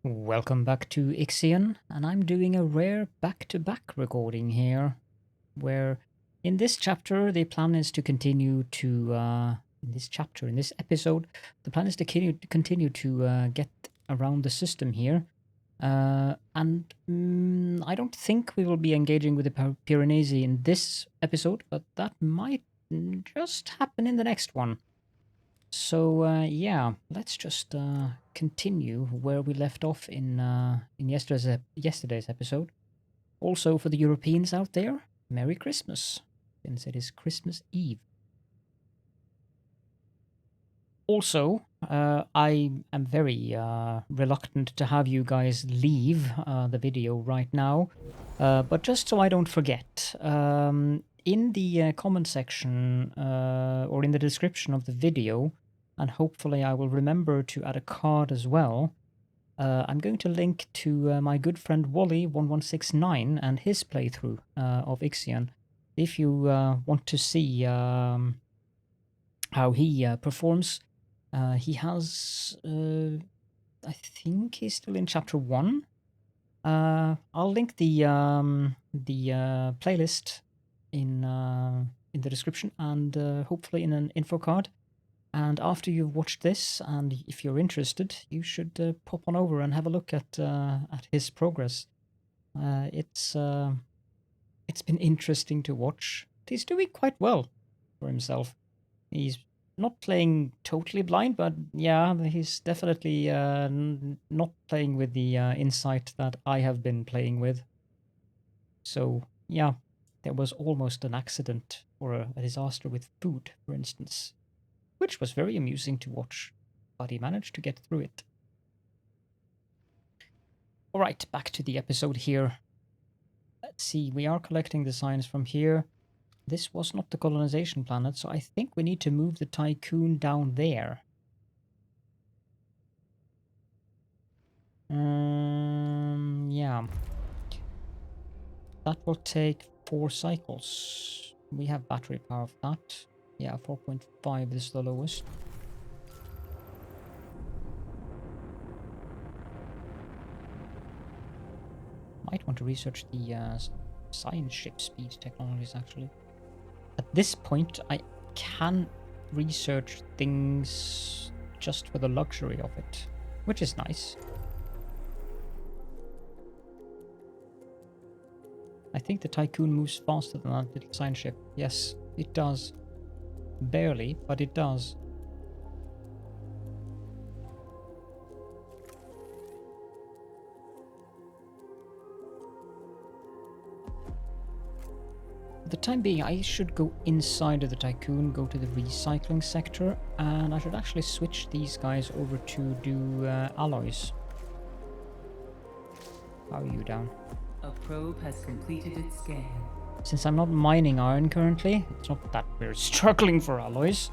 Welcome back to IXION, and I'm doing a rare back-to-back recording here, where in this chapter the plan is to continue to, in this episode, the plan is to continue to get around the system here, and I don't think we will be engaging with the Piranesi in this episode, but that might just happen in the next one. So yeah, let's just continue where we left off in yesterday's episode. Also, for the Europeans out there, Merry Christmas, since it is Christmas Eve. Also, I am very reluctant to have you guys leave the video right now, but just so I don't forget, in the comment section or in the description of the video, and hopefully I will remember to add a card as well, I'm going to link to my good friend Wally1169 and his playthrough of Ixion. If you want to see how he performs, he has, I think he's still in chapter 1. I'll link the playlist in the description and hopefully in an info card. And after you've watched this, and if you're interested, you should pop on over and have a look at his progress. It's been interesting to watch. He's doing quite well for himself. He's not playing totally blind, but yeah, he's definitely not playing with the insight that I have been playing with. So yeah, there was almost an accident or a disaster with food, for instance, which was very amusing to watch, but he managed to get through it. Alright, back to the episode here. Let's see, we are collecting the signs from here. This was not the colonization planet, so I think we need to move the Tiqqun down there. Yeah. That will take 4 cycles. We have battery power for that. Yeah, 4.5 is the lowest. Might want to research the science ship speed technologies, actually. At this point, I can research things just for the luxury of it, which is nice. I think the Tiqqun moves faster than that little science ship. Yes, it does. Barely, but it does. For the time being, I should go inside of the Tiqqun, go to the recycling sector, and I should actually switch these guys over to do alloys. How are you down? A probe has completed its scan. Since I'm not mining iron currently, it's not that we're struggling for alloys.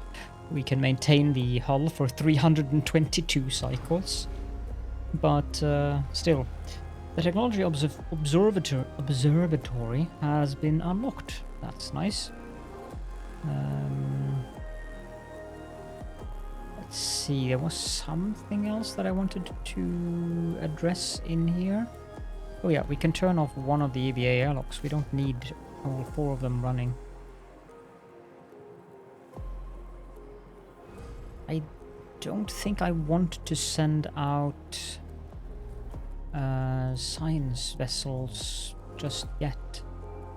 We can maintain the hull for 322 cycles. But still, the technology observatory has been unlocked. That's nice. Let's see, there was something else that I wanted to address in here. Oh yeah, we can turn off one of the EVA airlocks. We don't need all 4 of them running. I don't think I want to send out science vessels just yet.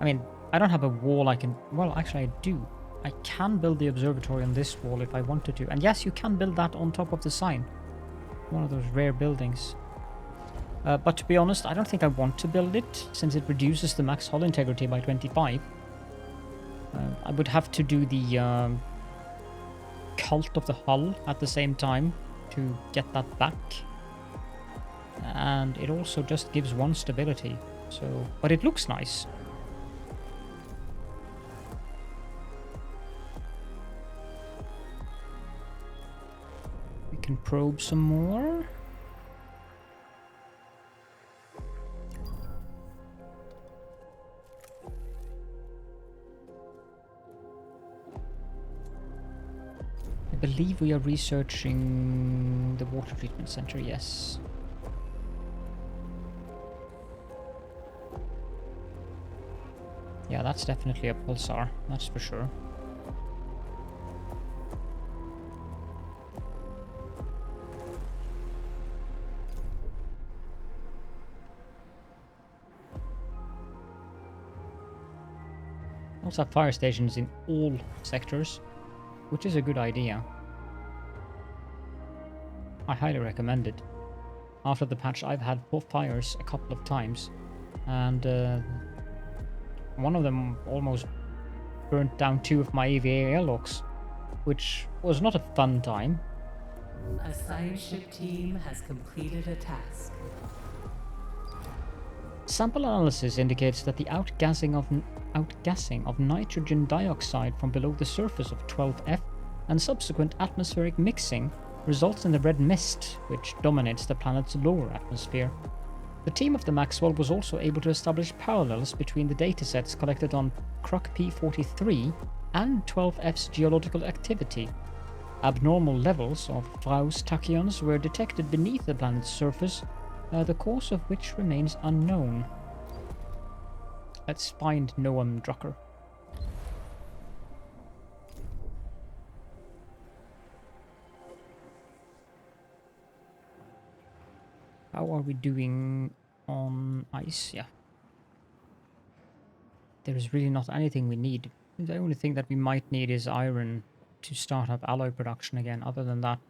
I mean, I don't have a wall I can... Well, actually I do. I can build the observatory on this wall if I wanted to. And yes, you can build that on top of the sign. One of those rare buildings. But to be honest, I don't think I want to build it, since it reduces the max hull integrity by 25. I would have to do the cult of the hull at the same time to get that back. And it also just gives 1 stability. So, but it looks nice. We can probe some more. I believe we are researching the water treatment center, yes. Yeah, that's definitely a pulsar, that's for sure. Also have fire stations in all sectors, which is a good idea. I highly recommend it. After the patch, I've had fires a couple of times, and one of them almost burnt down 2 of my EVA airlocks, which was not a fun time. A science ship team has completed a task. Sample analysis indicates that the outgassing of nitrogen dioxide from below the surface of 12F and subsequent atmospheric mixing results in the red mist, which dominates the planet's lower atmosphere. The team of the Maxwell was also able to establish parallels between the datasets collected on Kruk P43 and 12F's geological activity. Abnormal levels of Frau's tachyons were detected beneath the planet's surface, the cause of which remains unknown. Let's find Noam Drucker. How are we doing on ice? Yeah. There is really not anything we need. The only thing that we might need is iron to start up alloy production again. Other than that,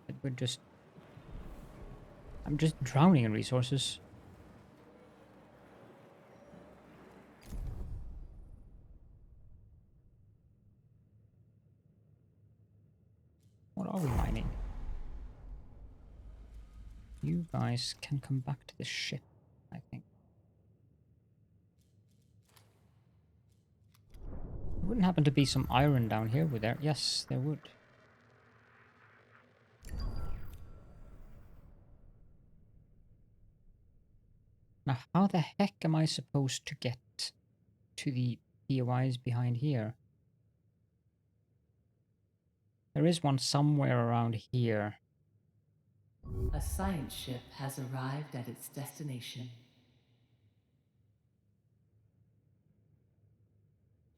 I'm just drowning in resources. What are we mining? You guys can come back to the ship, I think. There wouldn't happen to be some iron down here, would there? Yes, there would. Now, how the heck am I supposed to get to the POIs behind here? There is one somewhere around here. A science ship has arrived at its destination.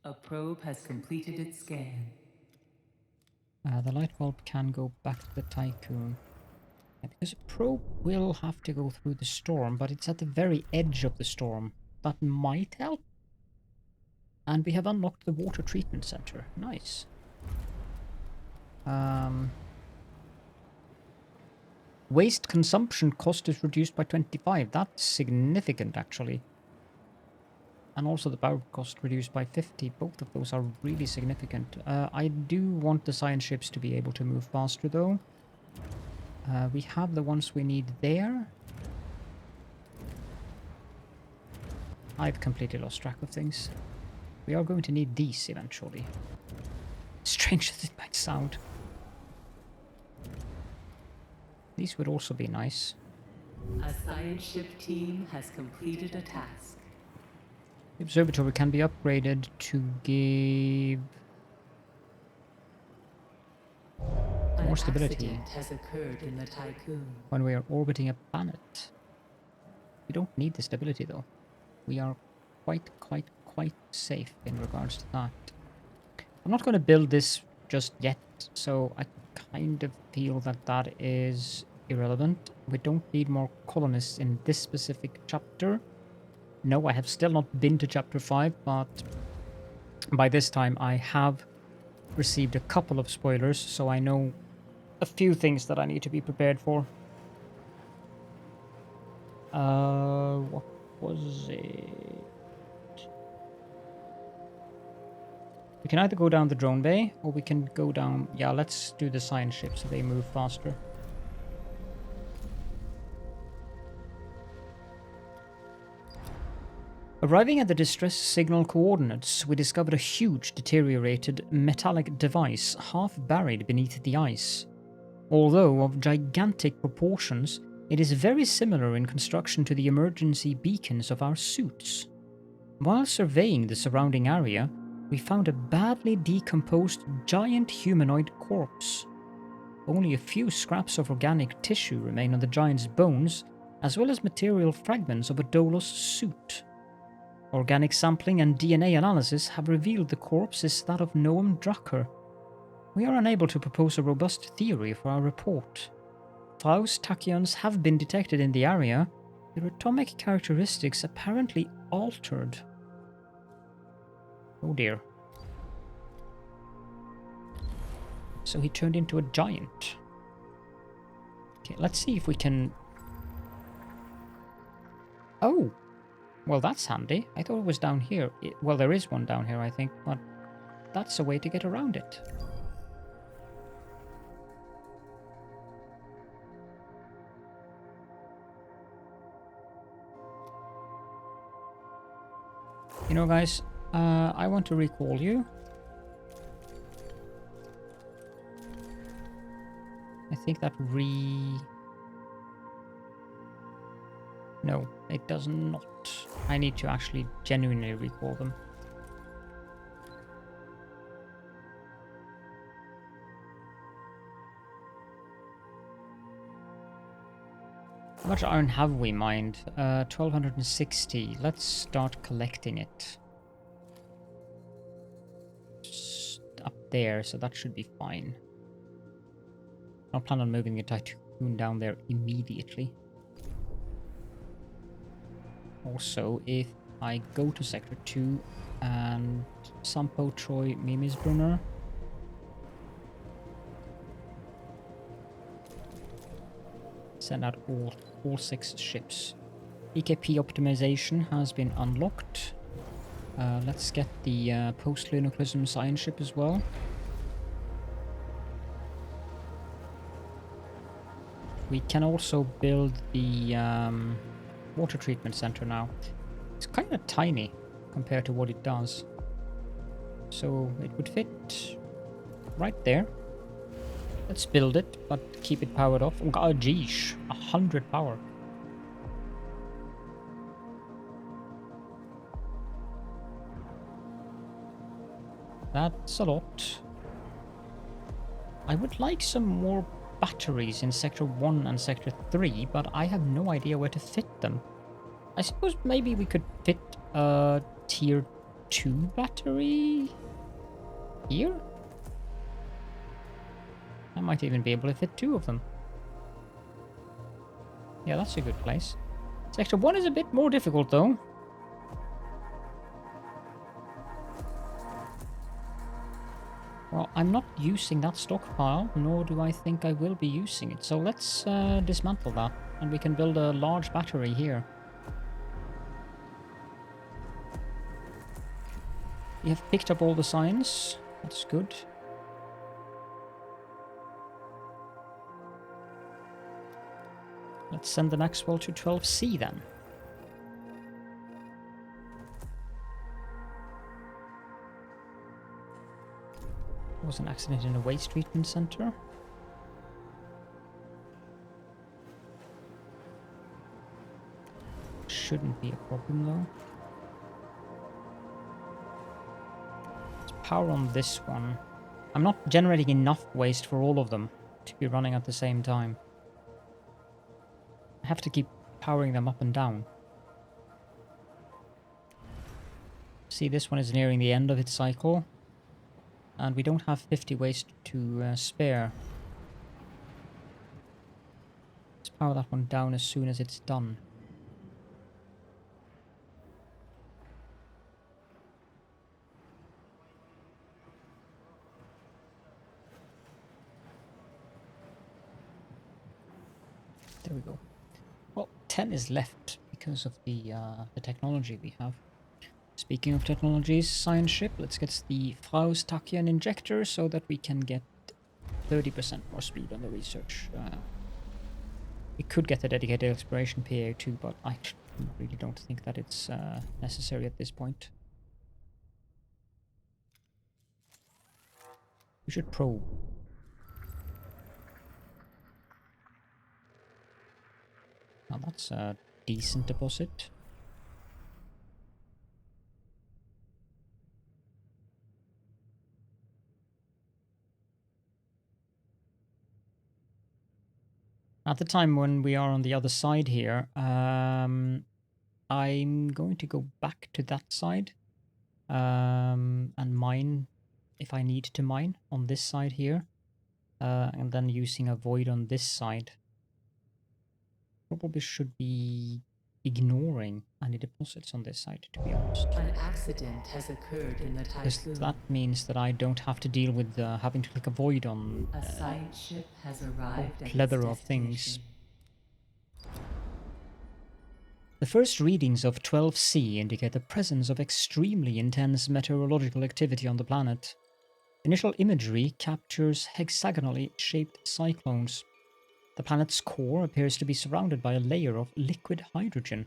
A probe has completed its scan. The light bulb can go back to the Tiqqun. Yeah, because a probe will have to go through the storm, but it's at the very edge of the storm. That might help. And we have unlocked the water treatment center. Nice. Waste consumption cost is reduced by 25. That's significant, actually. And also the power cost reduced by 50. Both of those are really significant. I do want the science ships to be able to move faster, though. We have the ones we need there. I've completely lost track of things. We are going to need these eventually. Strange as it might sound. These would also be nice. A science ship team has completed a task. The observatory can be upgraded to give more stability. An accident has occurred in the Tiqqun. When we are orbiting a planet. We don't need the stability though. We are quite safe in regards to that. I'm not going to build this just yet, so I kind of feel that that is irrelevant. We don't need more colonists in this specific chapter. No, I have still not been to chapter 5, but by this time I have received a couple of spoilers, so I know a few things that I need to be prepared for. What was it? We can either go down the drone bay, or we can go down... Yeah, let's do the science ship so they move faster. Arriving at the distress signal coordinates, we discovered a huge deteriorated metallic device half buried beneath the ice. Although of gigantic proportions, it is very similar in construction to the emergency beacons of our suits. While surveying the surrounding area, we found a badly decomposed giant humanoid corpse. Only a few scraps of organic tissue remain on the giant's bones, as well as material fragments of a Dolos suit. Organic sampling and DNA analysis have revealed the corpse is that of Noam Drucker. We are unable to propose a robust theory for our report. Faust tachyons have been detected in the area, their atomic characteristics apparently altered. Oh dear. So he turned into a giant. Okay, let's see if we can... Oh! Well, that's handy. I thought it was down here. Well, there is one down here, I think, but that's a way to get around it. You know, guys, I want to recall you. I think that No, it does not. I need to actually genuinely recall them. How much iron have we mined? 1260. Let's start collecting it. Just up there, so that should be fine. I don't plan on moving the Tiqqun down there immediately. Also, if I go to Sector 2 and Sampo Troy Mimisbrunner, send out all 6 ships. EKP optimization has been unlocked. Let's get the post-lunoclism science ship as well. We can also build the water treatment center now. It's kind of tiny compared to what it does. So it would fit right there. Let's build it, but keep it powered off. Oh, geesh, 100 power. That's a lot. I would like some more batteries in Sector 1 and Sector 3, but I have no idea where to fit them. I suppose maybe we could fit a Tier 2 battery here? I might even be able to fit 2 of them. Yeah, that's a good place. Sector 1 is a bit more difficult, though. Well, I'm not using that stockpile, nor do I think I will be using it. So let's dismantle that, and we can build a large battery here. We have picked up all the signs. That's good. Let's send the Maxwell to 12C then. There was an accident in a waste treatment center. Shouldn't be a problem though. Let's power on this one. I'm not generating enough waste for all of them to be running at the same time. I have to keep powering them up and down. See, this one is nearing the end of its cycle. And we don't have 50 waste to spare. Let's power that one down as soon as it's done. There we go. Well, 10 is left because of the technology we have. Speaking of technologies, science ship, let's get the Faust tachyon injector so that we can get 30% more speed on the research. We could get a dedicated exploration PA too, but I really don't think that it's necessary at this point. We should probe. Now that's a decent deposit. At the time when we are on the other side here, I'm going to go back to that side and mine if I need to mine on this side here, and then using a void on this side. Probably should be ignoring any deposits on this side, to be honest. An accident has occurred in the Because Tiqqun. that means that I don't have to deal with having to click a void on A science ship has a arrived at its plethora of things. destination. The first readings of 12C indicate the presence of extremely intense meteorological activity on the planet. Initial imagery captures hexagonally shaped cyclones. The planet's core appears to be surrounded by a layer of liquid hydrogen.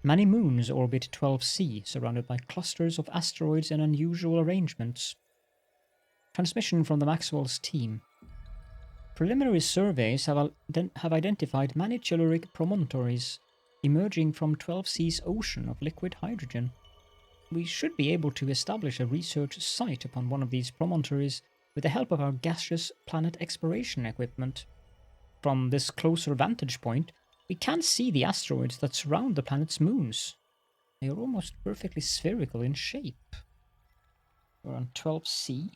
Many moons orbit 12C, surrounded by clusters of asteroids in unusual arrangements. Transmission from the Maxwell's team. Preliminary surveys have identified many telluric promontories emerging from 12C's ocean of liquid hydrogen. We should be able to establish a research site upon one of these promontories with the help of our gaseous planet exploration equipment. From this closer vantage point, we can see the asteroids that surround the planet's moons. They are almost perfectly spherical in shape. We're on 12C.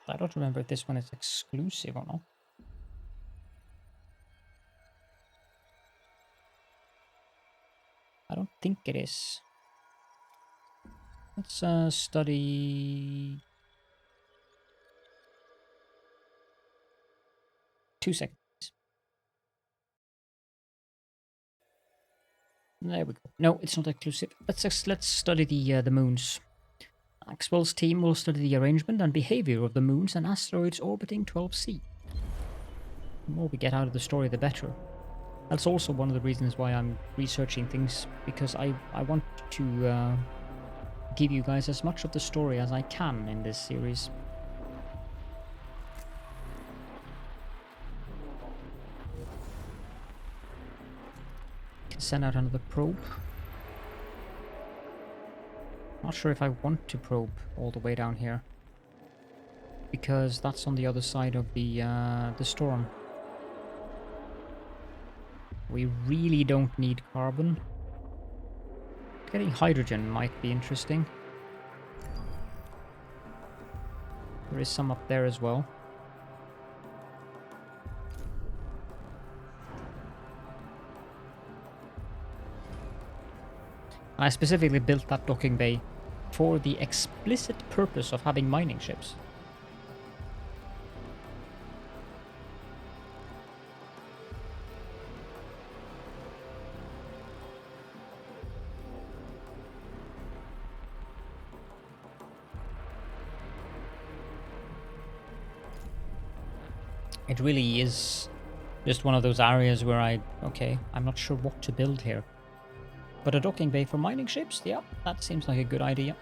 I don't remember if this one is exclusive or not. I don't think it is. Let's study 2 seconds. There we go. No, it's not exclusive. Let's study the moons. Maxwell's team will study the arrangement and behavior of the moons and asteroids orbiting 12C. The more we get out of the story, the better. That's also one of the reasons why I'm researching things, because I want to give you guys as much of the story as I can in this series. Can send out another probe. Not sure if I want to probe all the way down here, because that's on the other side of the storm. We really don't need carbon. Getting hydrogen might be interesting. There is some up there as well. I specifically built that docking bay for the explicit purpose of having mining ships. It really is just one of those areas where I'm not sure what to build here. But a docking bay for mining ships? Yeah, that seems like a good idea.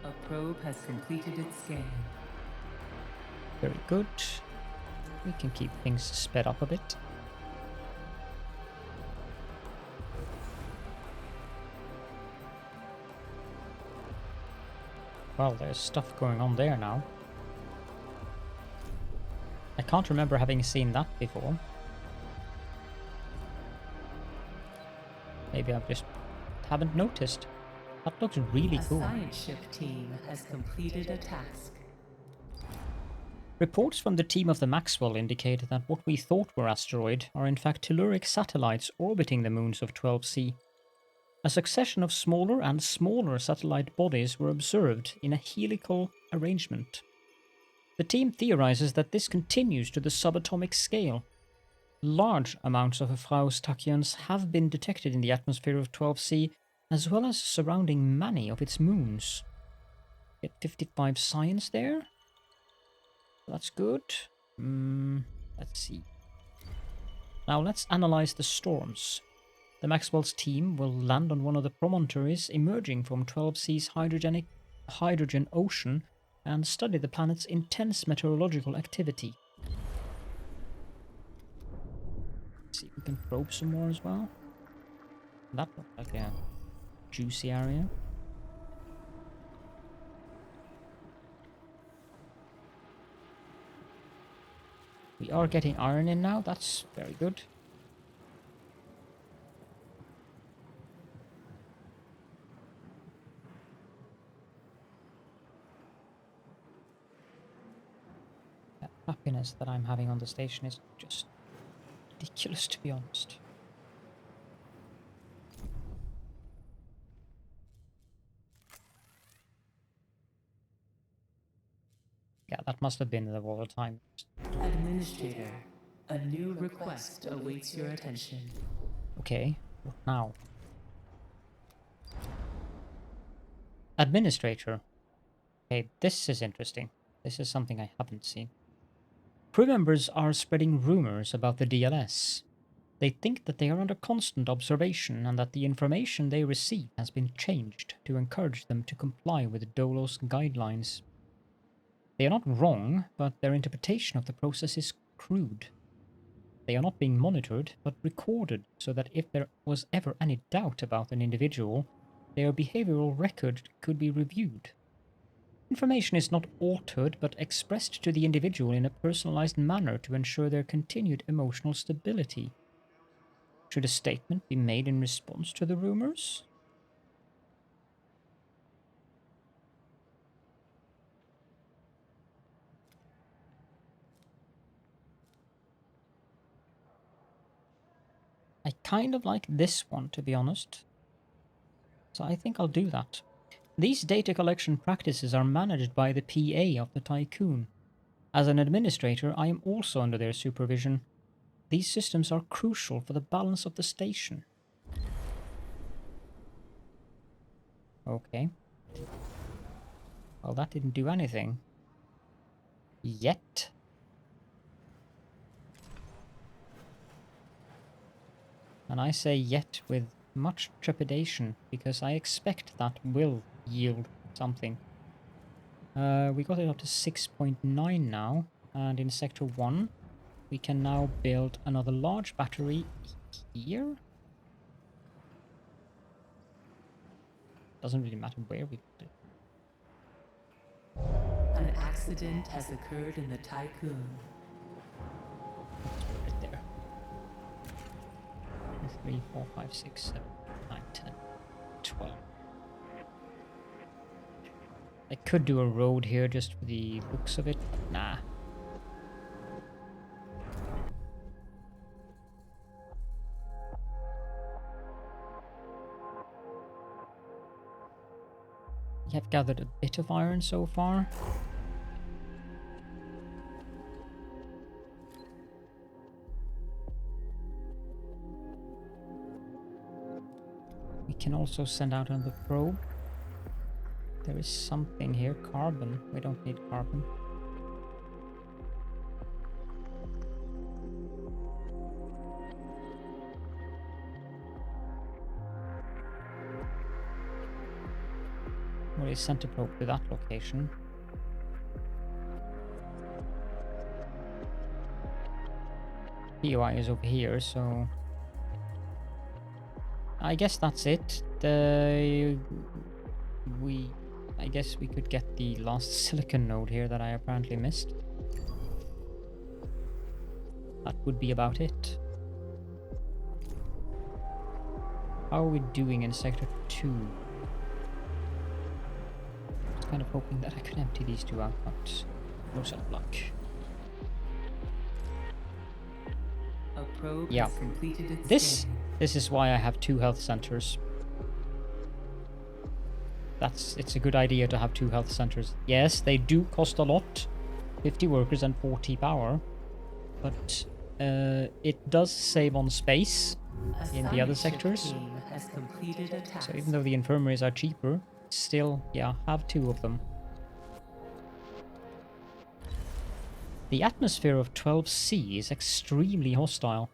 A probe has completed its scan. Very good. We can keep things sped up a bit. Well, there's stuff going on there now. I can't remember having seen that before. Maybe I just haven't noticed. That looks really cool. A science ship team has completed a task. Reports from the team of the Maxwell indicate that what we thought were asteroids are in fact telluric satellites orbiting the moons of 12C. A succession of smaller and smaller satellite bodies were observed in a helical arrangement. The team theorizes that this continues to the subatomic scale. Large amounts of Frau's tachyons have been detected in the atmosphere of 12C, as well as surrounding many of its moons. Get 55 science there. That's good. Let's see. Now let's analyze the storms. The Maxwell's team will land on one of the promontories emerging from 12C's hydrogen ocean and study the planet's intense meteorological activity. Let's see if we can probe some more as well. That looked like a juicy area. We are getting iron in now, that's very good. That happiness that I'm having on the station is just ridiculous, to be honest. Yeah, that must have been the wall of time. Administrator, a new request awaits your attention. Okay, what now? Administrator. Okay, this is interesting. This is something I haven't seen. Crew members are spreading rumors about the DLS. They think that they are under constant observation and that the information they receive has been changed to encourage them to comply with Dolos guidelines. They are not wrong, but their interpretation of the process is crude. They are not being monitored, but recorded, so that if there was ever any doubt about an individual, their behavioral record could be reviewed. Information is not altered, but expressed to the individual in a personalized manner to ensure their continued emotional stability. Should a statement be made in response to the rumors? I kind of like this one, to be honest. So I think I'll do that. These data collection practices are managed by the PA of the Tiqqun. As an administrator, I am also under their supervision. These systems are crucial for the balance of the station. Okay. Well, that didn't do anything. Yet. And I say yet with much trepidation, because I expect that will yield something. We got it up to 6.9 now, and in Sector 1, we can now build another large battery here. Doesn't really matter where we put it. An accident has occurred in the Tiqqun. Let's put it there. 3, 4, 5, 6, 7, 9, 10, 12. I could do a road here just for the looks of it, but nah. We have gathered a bit of iron so far. We can also send out another probe. There is something here. Carbon. We don't need carbon. Already sent a probe to that location. POI is over here, so I guess that's it. I guess we could get the last silicon node here that I apparently missed. That would be about it. How are we doing in Sector 2? I was kind of hoping that I could empty these two out, but no such luck. A probe Yeah. has completed its scan. This is why I have 2 health centers. It's a good idea to have 2 health centers. Yes, they do cost a lot, 50 workers and 40 power, but it does save on space in the other sectors. So even though the infirmaries are cheaper, still, yeah, have 2 of them. The atmosphere of 12C is extremely hostile.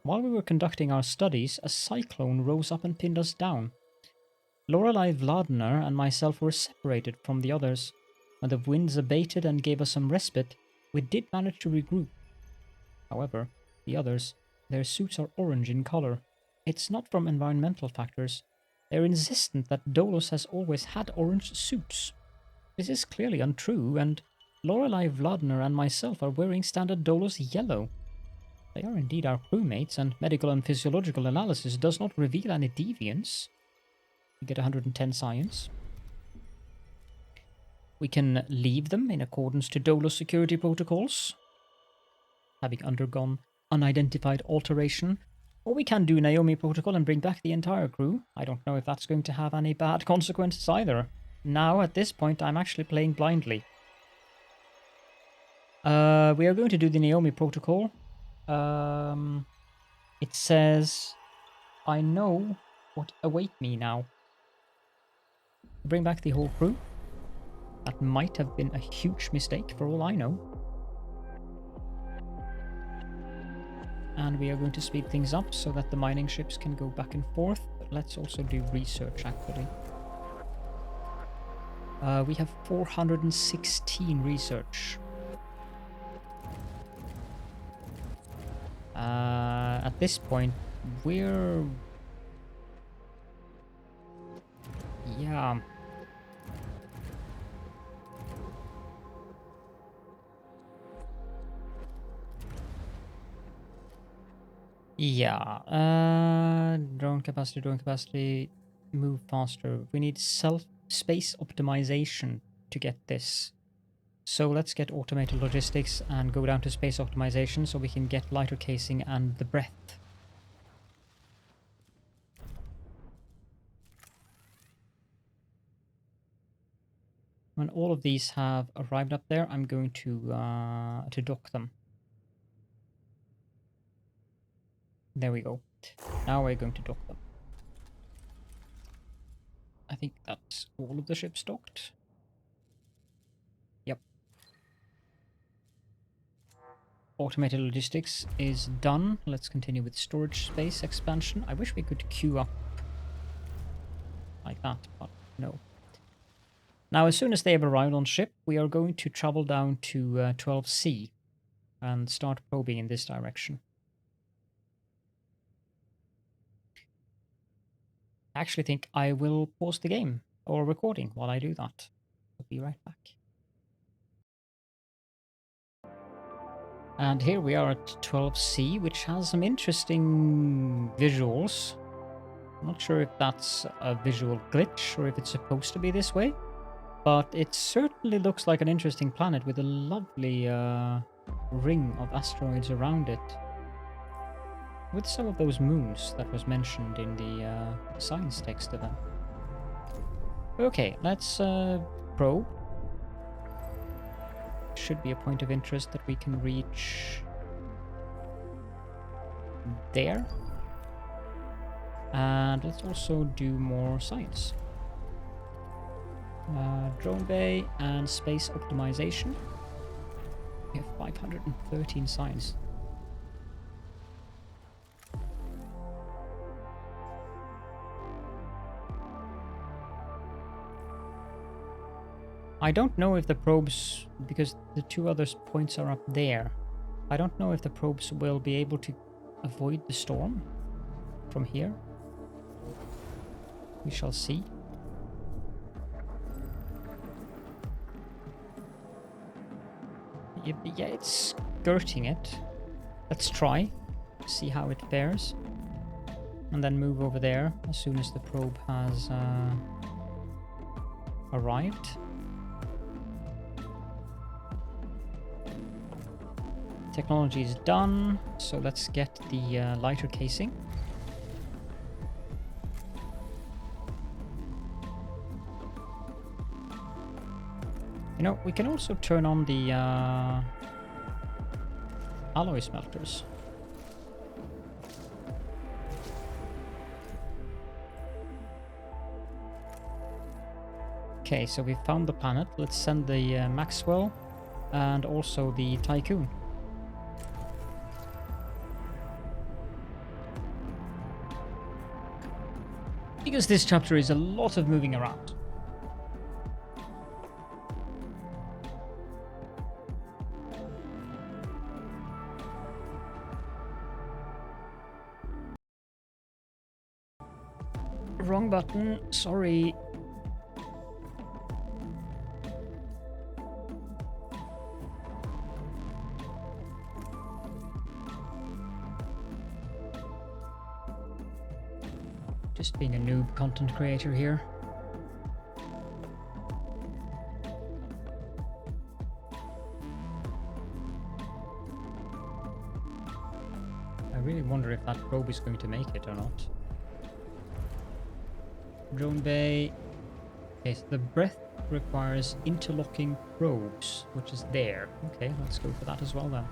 While we were conducting our studies, a cyclone rose up and pinned us down. Lorelei Vladner and myself were separated from the others. When the winds abated and gave us some respite, we did manage to regroup. However, the others, their suits are orange in color. It's not from environmental factors. They're insistent that Dolos has always had orange suits. This is clearly untrue, and Lorelei Vladner and myself are wearing standard Dolos yellow. They are indeed our crewmates, and medical and physiological analysis does not reveal any deviance. We get 110 science. We can leave them in accordance to Dolos security protocols, having undergone unidentified alteration, or we can do Naomi protocol and bring back the entire crew. I don't know if that's going to have any bad consequences either. Now, at this point, I'm actually playing blindly. We are going to do the Naomi protocol. It says, I know what await me now. Bring back the whole crew. That might have been a huge mistake for all I know. And we are going to speed things up so that the mining ships can go back and forth. But let's also do research, actually. We have 416 research. At this point, we're... Yeah. Yeah. Drone capacity, move faster. We need space optimization to get this. So let's get automated logistics and go down to space optimization so we can get lighter casing and the breath. When all of these have arrived up there, I'm going to dock them. There we go. Now we're going to dock them. I think that's all of the ships docked. Yep. Automated logistics is done. Let's continue with storage space expansion. I wish we could queue up like that, but no. Now, as soon as they have arrived on ship, we are going to travel down to 12C and start probing in this direction. I actually think I will pause the game or recording while I do that. I'll be right back. And here we are at 12C, which has some interesting visuals. I'm not sure if that's a visual glitch or if it's supposed to be this way, but it certainly looks like an interesting planet with a lovely ring of asteroids around it. With some of those moons that was mentioned in the science text event. Okay, let's probe. Should be a point of interest that we can reach there. And let's also do more science. Drone bay and space optimization. We have 513 science. I don't know if the probes, because the two other points are up there, I don't know if the probes will be able to avoid the storm from here. We shall see. Yeah, it's skirting it. Let's try, see how it fares. And then move over there as soon as the probe has arrived. Technology is done, so let's get the lighter casing. You know, we can also turn on the alloy smelters. Okay, so we found the planet. Let's send the Maxwell and also the Tiqqun. Because this chapter is a lot of moving around. Wrong button. Sorry. Just being a noob content creator here. I really wonder if that probe is going to make it or not. Drone bay. Okay, so the breath requires interlocking probes, which is there. Okay, let's go for that as well then.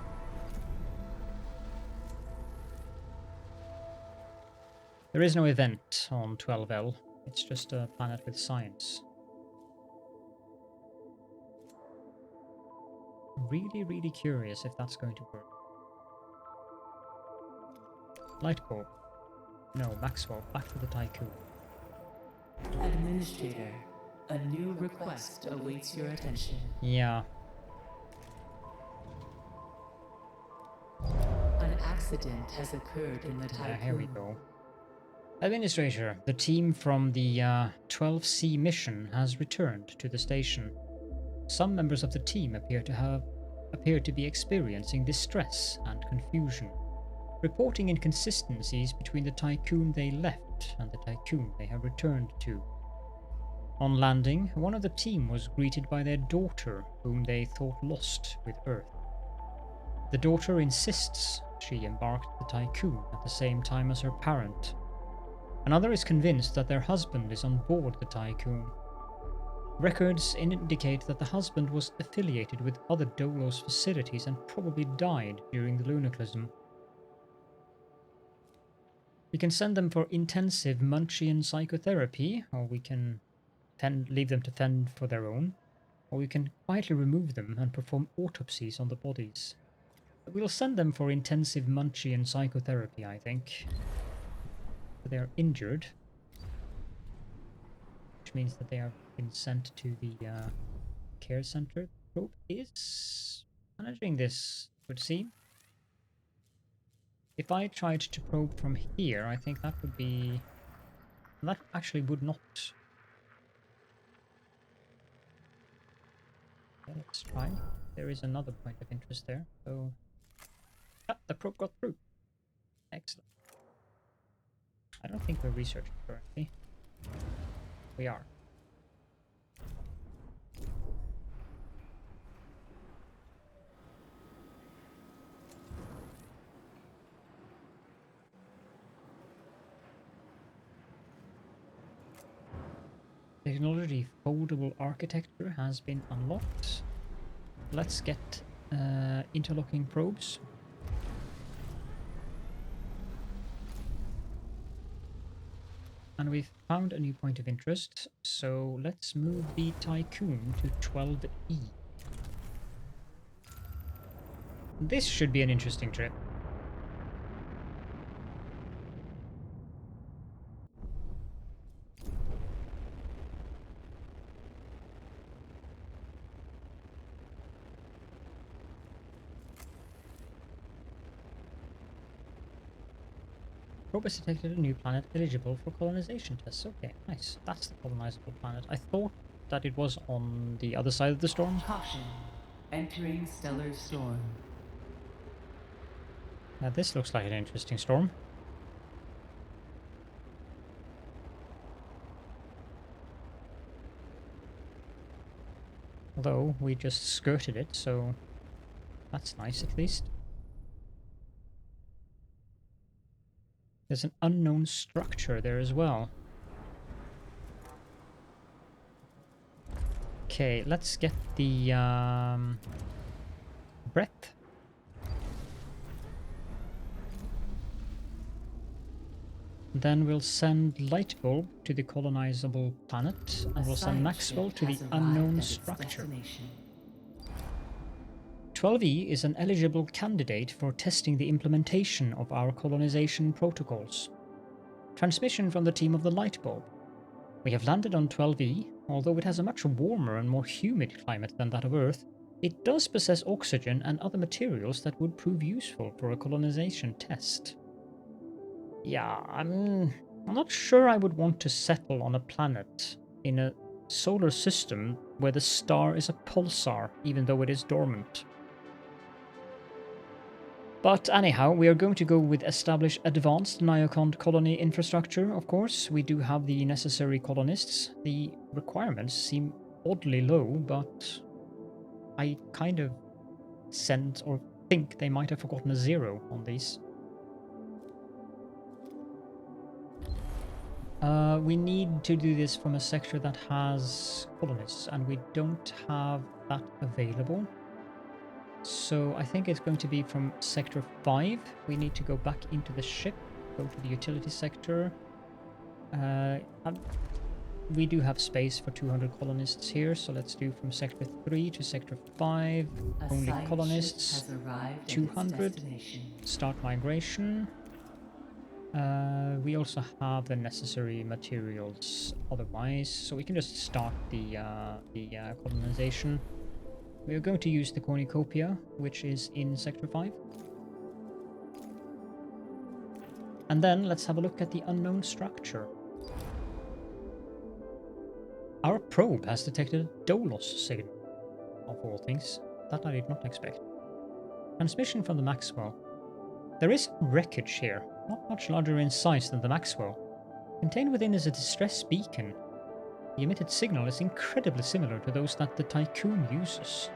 There is no event on 12L. It's just a planet with science. Really, really curious if that's going to work. Light Corps. No, Maxwell. Back to the Tiqqun. Administrator, a new request awaits your attention. Yeah. An accident has occurred in the Tiqqun. Yeah, here we go. Administrator, the team from the 12C mission has returned to the station. Some members of the team appear to be experiencing distress and confusion, reporting inconsistencies between the Tiqqun they left and the Tiqqun they have returned to. On landing, one of the team was greeted by their daughter, whom they thought lost with Earth. The daughter insists she embarked the Tiqqun at the same time as her parent. Another is convinced that their husband is on board the Tiqqun. Records indicate that the husband was affiliated with other Dolos facilities and probably died during the lunaclism. We can send them for intensive Munchian psychotherapy, or we can leave them to fend for their own, or we can quietly remove them and perform autopsies on the bodies. We'll send them for intensive Munchian psychotherapy, I think. They are injured, which means that they have been sent to the care center. Probe is managing this, would seem. If I tried to probe from here, I think that would be... That actually would not... Okay, let's try. There is another point of interest there, so... Ah, the probe got through. Excellent. I don't think we're researching currently. We are. Technology foldable architecture has been unlocked. Let's get interlocking probes. And we've found a new point of interest, so let's move the Tiqqun to 12E. This should be an interesting trip. Probe has detected a new planet eligible for colonization tests. Okay, nice. That's the colonizable planet. I thought that it was on the other side of the storm. Caution. Entering stellar storm. Now this looks like an interesting storm. Although we just skirted it, so that's nice at least. There's an unknown structure there as well. Okay, let's get the breath. Then we'll send Lightbulb to the colonizable planet, and we'll send Maxwell to the unknown structure. 12E is an eligible candidate for testing the implementation of our colonization protocols. Transmission from the team of the Lightbulb. We have landed on 12E. Although it has a much warmer and more humid climate than that of Earth, it does possess oxygen and other materials that would prove useful for a colonization test. Yeah, I'm not sure I would want to settle on a planet in a solar system where the star is a pulsar, even though it is dormant. But anyhow, we are going to go with establish advanced Neocont colony infrastructure, of course. We do have the necessary colonists. The requirements seem oddly low, but I kind of sense or think they might have forgotten a 0 on these. We need to do this from a sector that has colonists, and we don't have that available. So I think it's going to be from sector 5. We need to go back into the ship, go to the utility sector. We do have space for 200 colonists here, so let's do from sector 3 to sector 5. Only colonists. 200. Start migration. We also have the necessary materials otherwise, so we can just start the colonization. We are going to use the cornucopia, which is in sector 5. And then let's have a look at the unknown structure. Our probe has detected a Dolos signal, of all things. That I did not expect. Transmission from the Maxwell. There is wreckage here, not much larger in size than the Maxwell. Contained within is a distress beacon. The emitted signal is incredibly similar to those that the Tiqqun uses.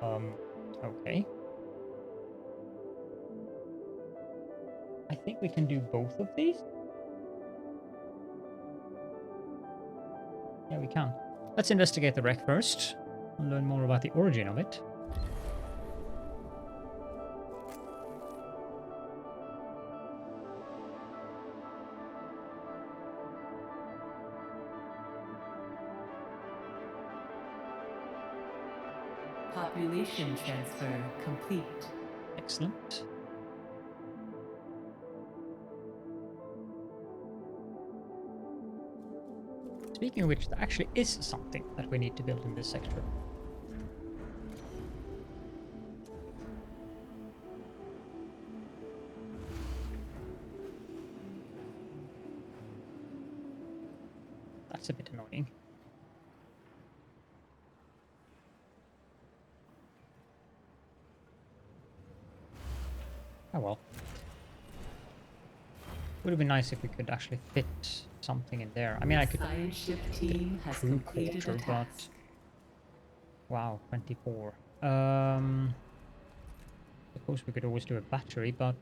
Okay. I think we can do both of these. Yeah, we can. Let's investigate the wreck first and learn more about the origin of it. Population transfer complete. Excellent. Speaking of which, there actually is something that we need to build in this sector. That's a bit annoying. Oh well. Would have been nice if we could actually fit something in there. I mean, I could Science ship team has crew completed quarter, a but task. wow, 24. Suppose we could always do a battery, but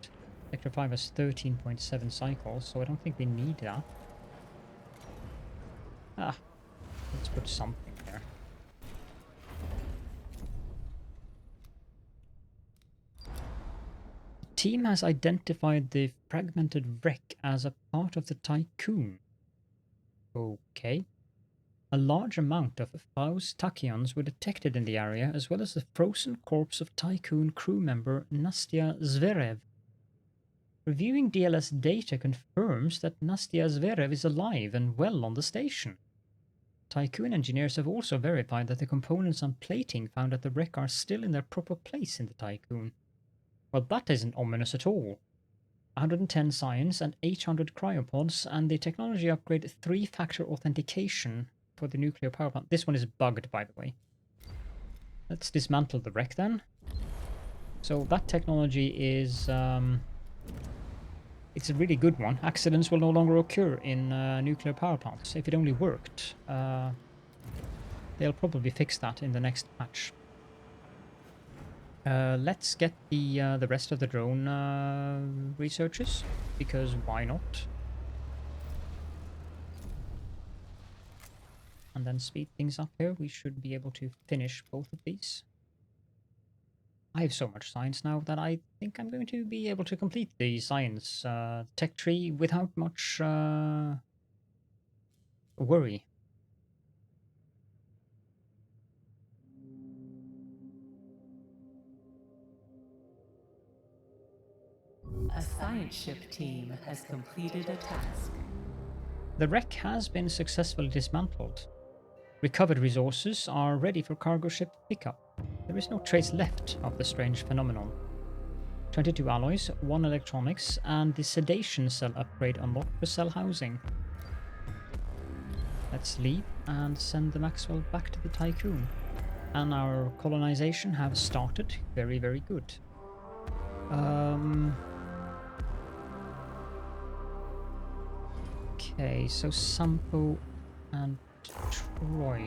Sector 5 has 13.7 cycles, so I don't think we need that. Ah, let's put something there. The team has identified the fragmented wreck as a part of the Tiqqun. Okay. A large amount of Faust tachyons were detected in the area, as well as the frozen corpse of Tiqqun crew member Nastya Zverev. Reviewing DLS data confirms that Nastya Zverev is alive and well on the station. Tiqqun engineers have also verified that the components and plating found at the wreck are still in their proper place in the Tiqqun. Well, that isn't ominous at all. 110 science and 800 cryopods, and the technology upgrade 3-factor authentication for the nuclear power plant. This one is bugged, by the way. Let's dismantle the wreck then. So that technology is... it's a really good one. Accidents will no longer occur in nuclear power plants. If it only worked. They'll probably fix that in the next patch. Let's get the rest of the drone researches, because why not? And then speed things up here. We should be able to finish both of these. I have so much science now that I think I'm going to be able to complete the science tech tree without much worry. A science ship team has completed a task. The wreck has been successfully dismantled. Recovered resources are ready for cargo ship pickup. There is no trace left of the strange phenomenon. 22 alloys, 1 electronics, and the sedation cell upgrade unlocked for cell housing. Let's leave and send the Maxwell back to the Tiqqun. And our colonization have started. Very, very good. Okay, so Sampo and Troy.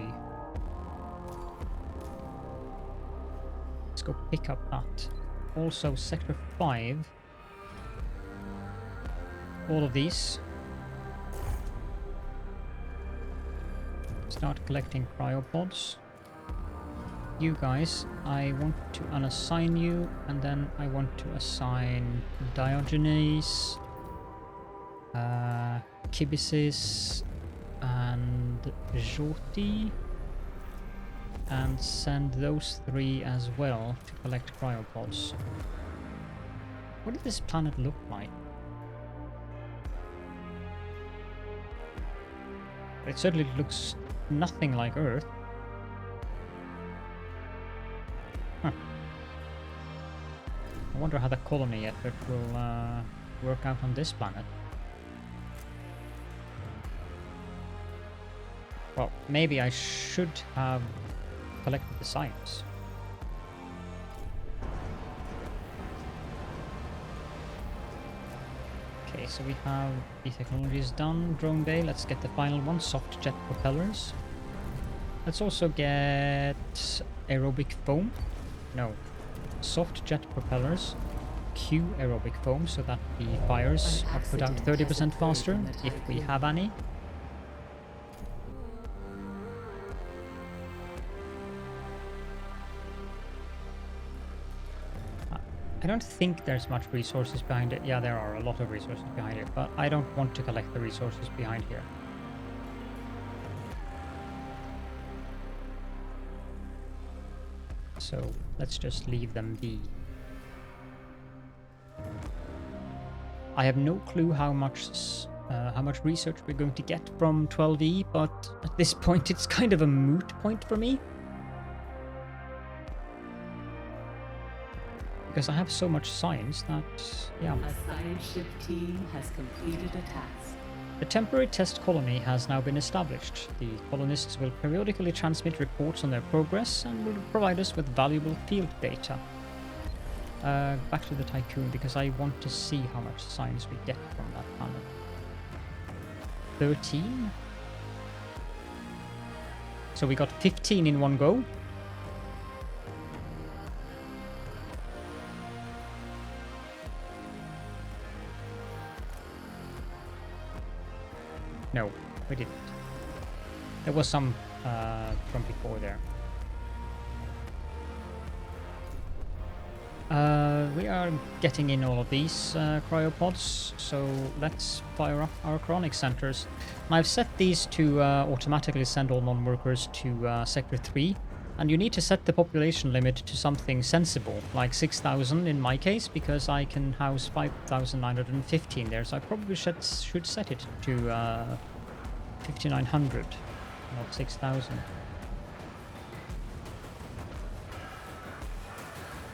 Let's go pick up that. Also, Sector 5. All of these. Start collecting cryopods. You guys, I want to unassign you, and then I want to assign Diogenes, Kibisis, and Jyoti, and send those 3 as well to collect cryopods. What did this planet look like? It certainly looks nothing like Earth. Huh. I wonder how the colony effort will work out on this planet. Well, maybe I should have collected the science. Okay, so we have the technologies done. Drone bay, let's get the final one. Soft jet propellers. Let's also get aerobic foam. No. Soft jet propellers. Q aerobic foam so that the fires are put out 30% faster if we have any. I don't think there's much resources behind it. Yeah, there are a lot of resources behind it, but I don't want to collect the resources behind here. So let's just leave them be. I have no clue how much research we're going to get from 12E, but at this point it's kind of a moot point for me. Because I have so much science that, yeah. A science ship team has completed a task. The temporary test colony has now been established. The colonists will periodically transmit reports on their progress and will provide us with valuable field data. Back to the Tiqqun, because I want to see how much science we get from that planet. 13? So we got 15 in one go. No, we didn't. There was some from before there. We are getting in all of these cryopods, so let's fire up our chronic centers. And I've set these to automatically send all non-workers to Sector 3, and you need to set the population limit to something sensible, like 6,000 in my case, because I can house 5,915 there, so I probably should set it to 5,900, not 6,000.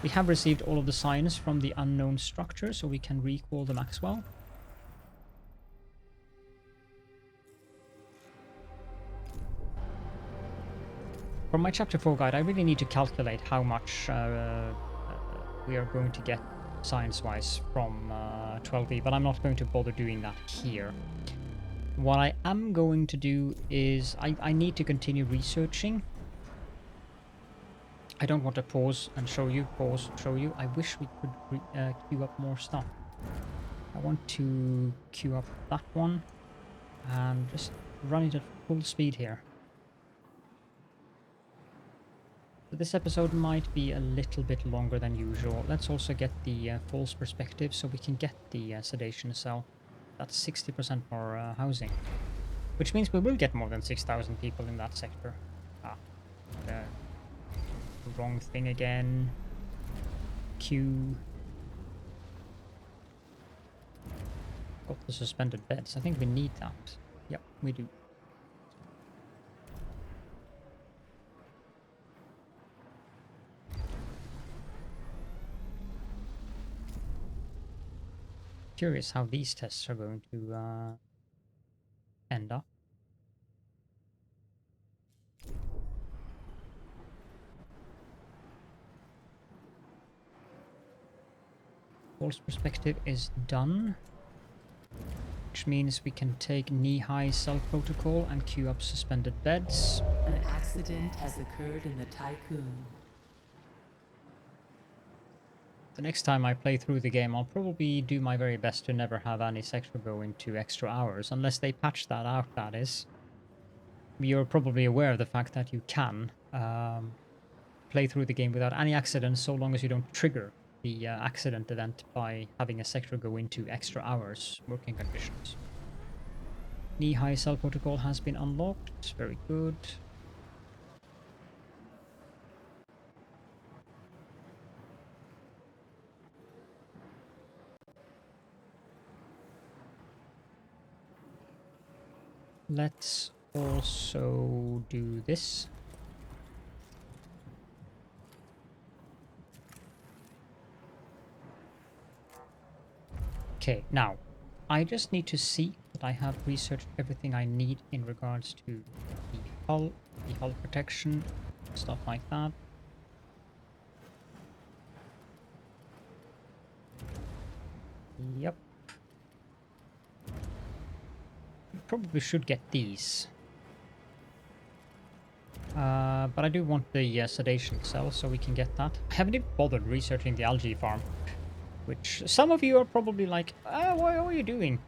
We have received all of the signs from the unknown structure, so we can recall the Maxwell. For my Chapter 4 guide, I really need to calculate how much we are going to get science-wise from 12E, but I'm not going to bother doing that here. What I am going to do is I need to continue researching. I don't want to pause and show you, pause, show you. I wish we could queue up more stuff. I want to queue up that one and just run it at full speed here. But this episode might be a little bit longer than usual. Let's also get the false perspective so we can get the sedation cell. That's 60% more housing. Which means we will get more than 6,000 people in that sector. The wrong thing again. Q. Got the suspended beds. I think we need that. Yep, we do. Curious how these tests are going to end up. False perspective is done, which means we can take knee-high cell protocol and queue up suspended beds. An accident has occurred in the Tiqqun. The next time I play through the game, I'll probably do my very best to never have any sector go into extra hours, unless they patch that out, that is. You're probably aware of the fact that you can play through the game without any accidents, so long as you don't trigger the accident event by having a sector go into extra hours working conditions. Knee-high cell protocol has been unlocked. Very good. Let's also do this. Okay, now, I just need to see that I have researched everything I need in regards to the hull protection, stuff like that. Yep. Probably should get these. But I do want the sedation cell, so we can get that. I haven't even bothered researching the algae farm, which some of you are probably like, what are you doing?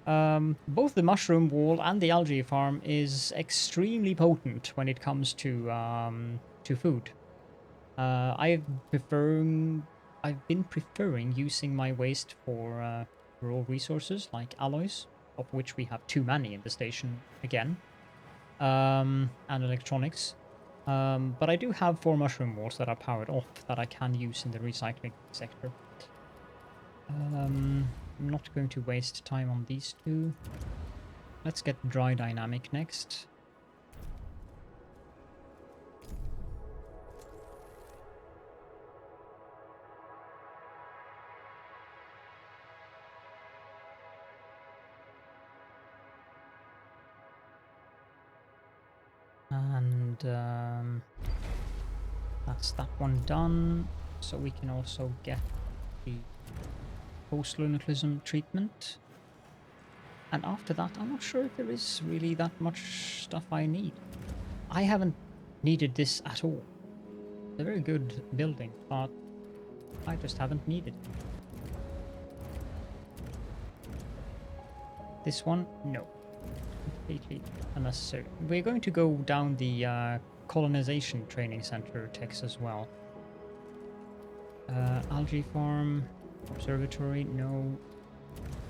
Both the mushroom wall and the algae farm is extremely potent when it comes to food. I've been preferring using my waste for raw resources like alloys, of which we have too many in the station again, and electronics. But I do have 4 mushroom walls that are powered off that I can use in the recycling sector. I'm not going to waste time on these 2. Let's get dry dynamic next. And that's that one done. So we can also get the post-lunaticism treatment. And after that, I'm not sure if there is really that much stuff I need. I haven't needed this at all. It's a very good building, but I just haven't needed it. This one, no. Completely unnecessary. We're going to go down the colonization training center text as well. Algae farm, observatory, no.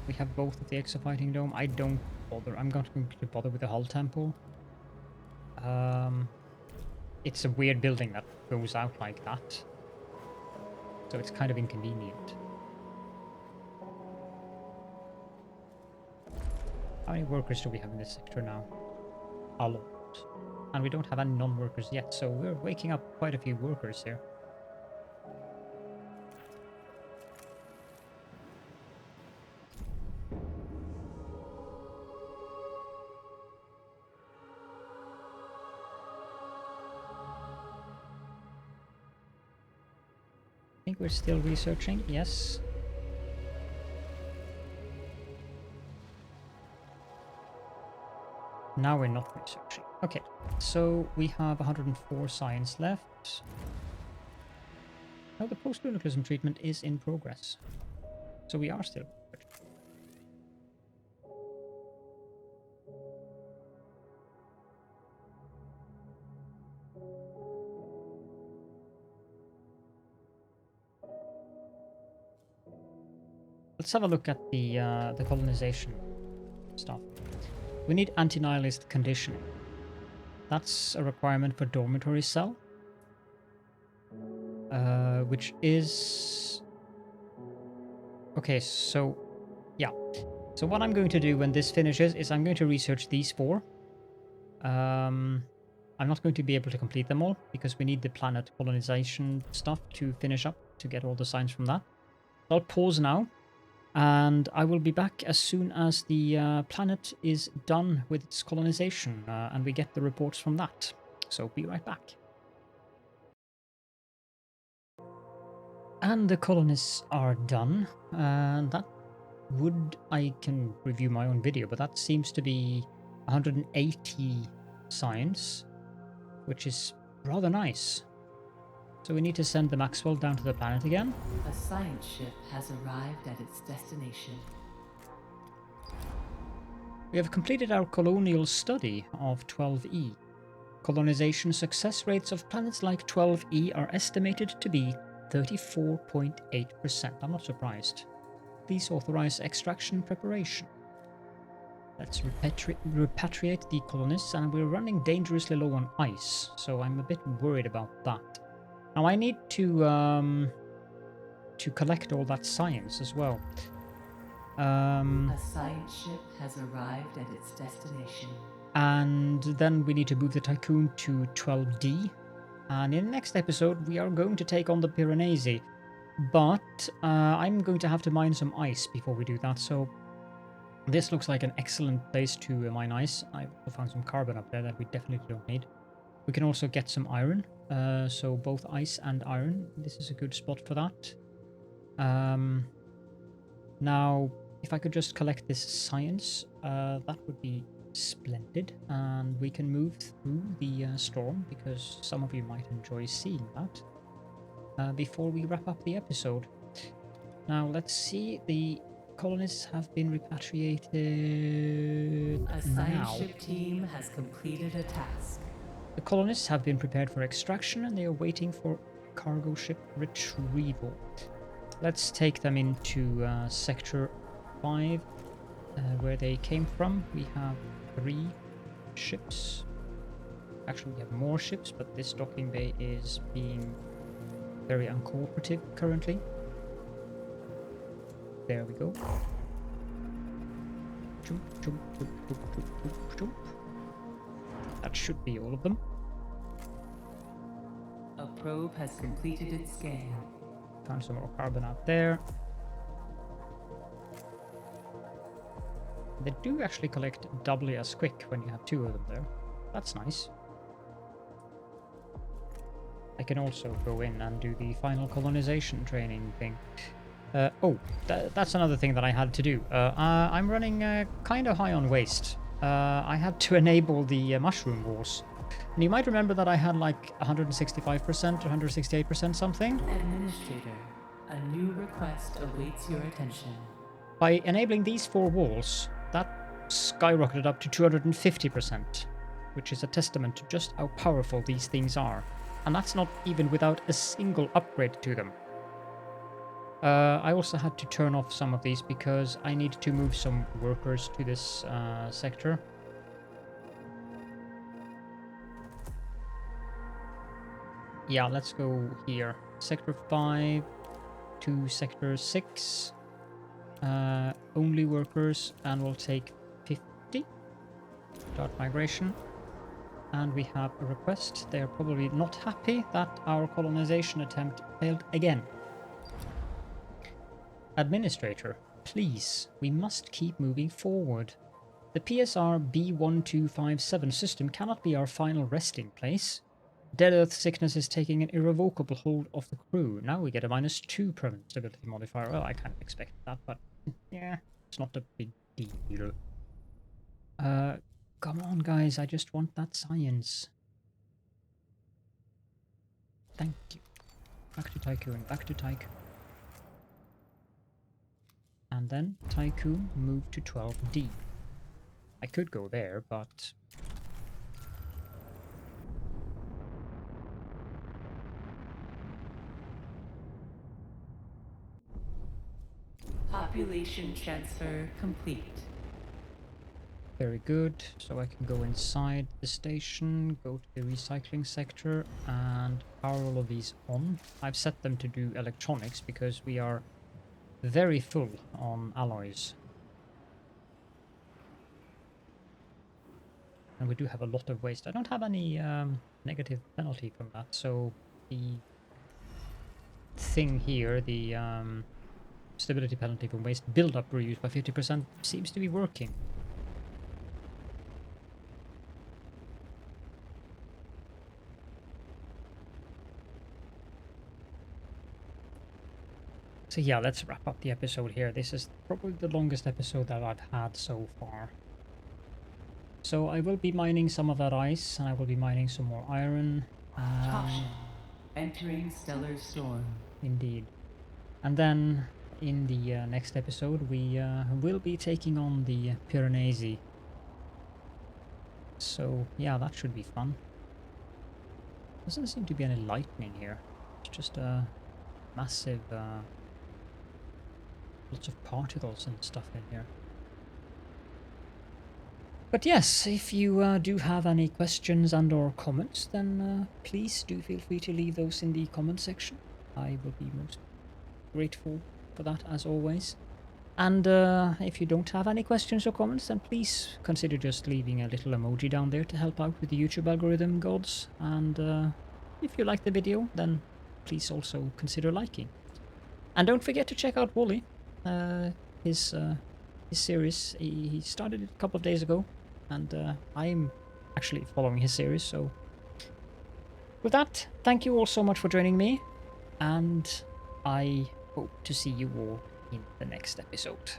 We have both of the exo-fighting dome. I don't bother. I'm not going to bother with the hull temple. It's a weird building that goes out like that, so it's kind of inconvenient. How many workers do we have in this sector now? A lot. And we don't have any non-workers yet, so we're waking up quite a few workers here. I think we're still researching, yes. Now we're not researching. Okay, so we have 104 science left. Now the post-lunaticism treatment is in progress. So we are still researching. Let's have a look at the colonization stuff. We need anti-nihilist conditioning. That's a requirement for dormitory cell, which is okay. So yeah, so what I'm going to do when this finishes is I'm going to research these 4. I'm not going to be able to complete them all because we need the planet colonization stuff to finish up to get all the signs from that. So I'll pause now, And I will be back as soon as the planet is done with its colonization and we get the reports from that. So be right back. And the colonists are done. And that I can review my own video, but that seems to be 180 science, which is rather nice. So we need to send the Maxwell down to the planet again. A science ship has arrived at its destination. We have completed our colonial study of 12E. Colonization success rates of planets like 12E are estimated to be 34.8%. I'm not surprised. Please authorize extraction preparation. Let's repatriate the colonists, and we're running dangerously low on ice, so I'm a bit worried about that. Now I need to collect all that science as well. A science ship has arrived at its destination. And then we need to move the Tiqqun to 12D. And in the next episode, we are going to take on the Piranesi. But I'm going to have to mine some ice before we do that. So this looks like an excellent place to mine ice. I also found some carbon up there that we definitely don't need. We can also get some iron. So both ice and iron. This is a good spot for that. Now, if I could just collect this science, that would be splendid. And we can move through the storm, because some of you might enjoy seeing that. Before we wrap up the episode. Now, let's see. The colonists have been repatriated. A science ship team has completed a task. The colonists have been prepared for extraction, and they are waiting for cargo ship retrieval. Let's take them into Sector 5, where they came from. We have 3 ships. Actually, we have more ships, but this docking bay is being very uncooperative currently. There we go. Jump, jump, jump, jump, jump, jump, jump. That should be all of them. A probe has completed its scan. Found some more carbon out there. They do actually collect doubly as quick when you have 2 of them there. That's nice. I can also go in and do the final colonization training thing. That's another thing that I had to do. I'm running kind of high on waste. I had to enable the mushroom wars. And you might remember that I had like 165% or 168% something. Administrator, a new request awaits your attention. By enabling these 4 walls, that skyrocketed up to 250%, which is a testament to just how powerful these things are. And that's not even without a single upgrade to them. I also had to turn off some of these because I need to move some workers to this sector. Yeah, let's go here. Sector 5 to Sector 6. Only workers, and we'll take 50. Start migration. And we have a request. They are probably not happy that our colonization attempt failed again. Administrator, please, we must keep moving forward. The PSR B1257 system cannot be our final resting place. Dead Earth sickness is taking an irrevocable hold of the crew. Now we get a -2 permanent stability modifier. Well, I kind of expected that, but yeah, it's not a big deal. Come on, guys, I just want that science. Thank you. Back to Tiqqun, back to Tiqqun. And then Tiqqun moved to 12D. I could go there, but... Population transfer complete. Very good. So I can go inside the station, go to the recycling sector, and power all of these on. I've set them to do electronics because we are very full on alloys. And we do have a lot of waste. I don't have any negative penalty from that, so the thing here, the stability penalty from waste build-up reuse by 50% seems to be working. So yeah, let's wrap up the episode here. This is probably the longest episode that I've had so far. So I will be mining some of that ice, and I will be mining some more iron. Entering stellar storm. Indeed. And then in the next episode, we will be taking on the Piranesi. So yeah, that should be fun. Doesn't seem to be any lightning here. It's just a massive, lots of particles and stuff in here. But yes, if you do have any questions and or comments, then please do feel free to leave those in the comment section. I will be most grateful for that, as always. And if you don't have any questions or comments, then please consider just leaving a little emoji down there to help out with the YouTube algorithm gods. And if you like the video, then please also consider liking. And don't forget to check out Wally. His series, he started it a couple of days ago, and I'm actually following his series. So with that, thank you all so much for joining me, and I hope to see you all in the next episode.